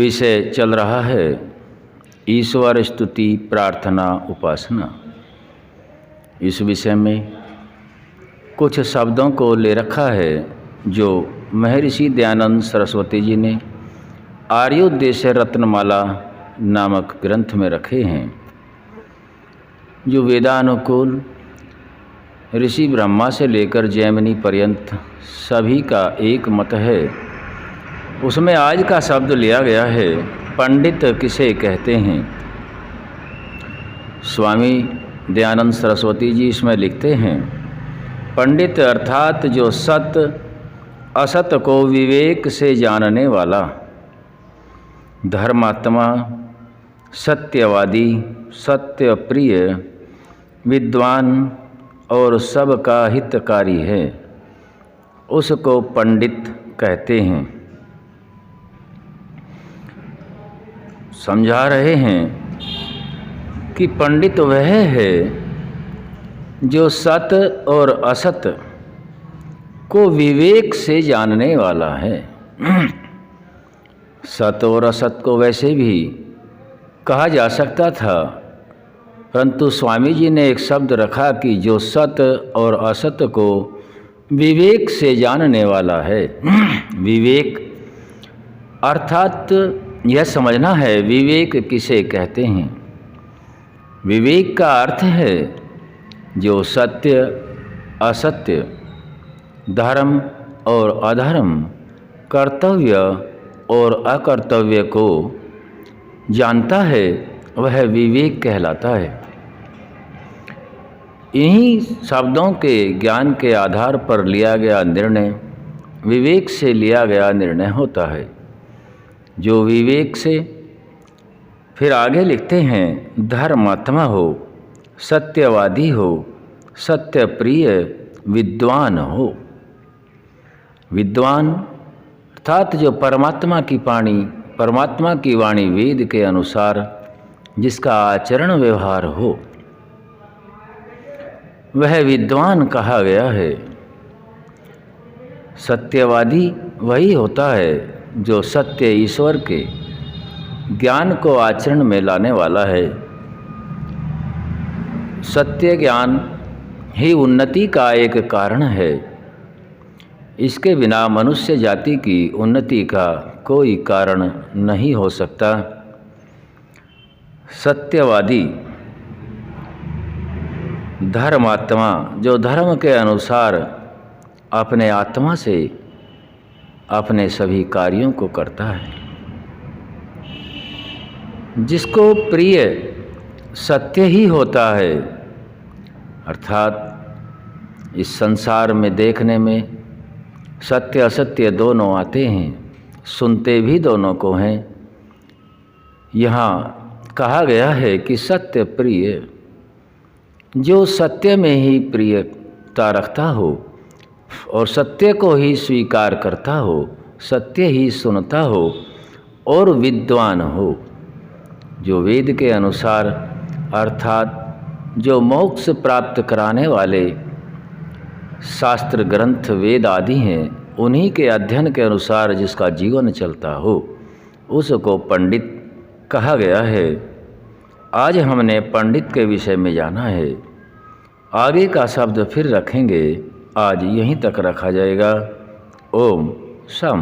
विषय चल रहा है ईश्वर स्तुति प्रार्थना उपासना। इस विषय में कुछ शब्दों को ले रखा है जो महर्षि दयानंद सरस्वती जी ने आर्योद्देश्य रत्नमाला नामक ग्रंथ में रखे हैं, जो वेदानुकूल ऋषि ब्रह्मा से लेकर जैमिनी पर्यंत सभी का एक मत है। उसमें आज का शब्द लिया गया है पंडित किसे कहते हैं। स्वामी दयानंद सरस्वती जी इसमें लिखते हैं, पंडित अर्थात जो सत असत को विवेक से जानने वाला, धर्मात्मा, सत्यवादी, सत्य प्रिय, विद्वान और सबका हितकारी है, उसको पंडित कहते हैं। समझा रहे हैं कि पंडित वह है जो सत और असत को विवेक से जानने वाला है। सत और असत को वैसे भी कहा जा सकता था, परंतु स्वामी जी ने एक शब्द रखा कि जो सत और असत को विवेक से जानने वाला है। विवेक अर्थात यह समझना है विवेक किसे कहते हैं। विवेक का अर्थ है जो सत्य असत्य, धर्म और अधर्म, कर्तव्य और अकर्तव्य को जानता है, वह विवेक कहलाता है। इन्हीं शब्दों के ज्ञान के आधार पर लिया गया निर्णय विवेक से लिया गया निर्णय होता है। जो विवेक से, फिर आगे लिखते हैं, धर्मात्मा हो, सत्यवादी हो, सत्य प्रिय, विद्वान हो। विद्वान अर्थात जो परमात्मा की वाणी वेद के अनुसार जिसका आचरण व्यवहार हो, वह विद्वान कहा गया है। सत्यवादी वही होता है जो सत्य ईश्वर के ज्ञान को आचरण में लाने वाला है। सत्य ज्ञान ही उन्नति का एक कारण है। इसके बिना मनुष्य जाति की उन्नति का कोई कारण नहीं हो सकता। सत्यवादी, धर्मात्मा, जो धर्म के अनुसार अपने आत्मा से अपने सभी कार्यों को करता है। जिसको प्रिय सत्य ही होता है, अर्थात इस संसार में देखने में सत्य असत्य दोनों आते हैं, सुनते भी दोनों को हैं। यहाँ कहा गया है कि सत्य प्रिय, जो सत्य में ही प्रियता रखता हो और सत्य को ही स्वीकार करता हो, सत्य ही सुनता हो और विद्वान हो, जो वेद के अनुसार अर्थात जो मोक्ष प्राप्त कराने वाले शास्त्र ग्रंथ वेद आदि हैं, उन्हीं के अध्ययन के अनुसार जिसका जीवन चलता हो, उसको पंडित कहा गया है। आज हमने पंडित के विषय में जाना है। आगे का शब्द फिर रखेंगे। आज यहीं तक रखा जाएगा। ओम शम।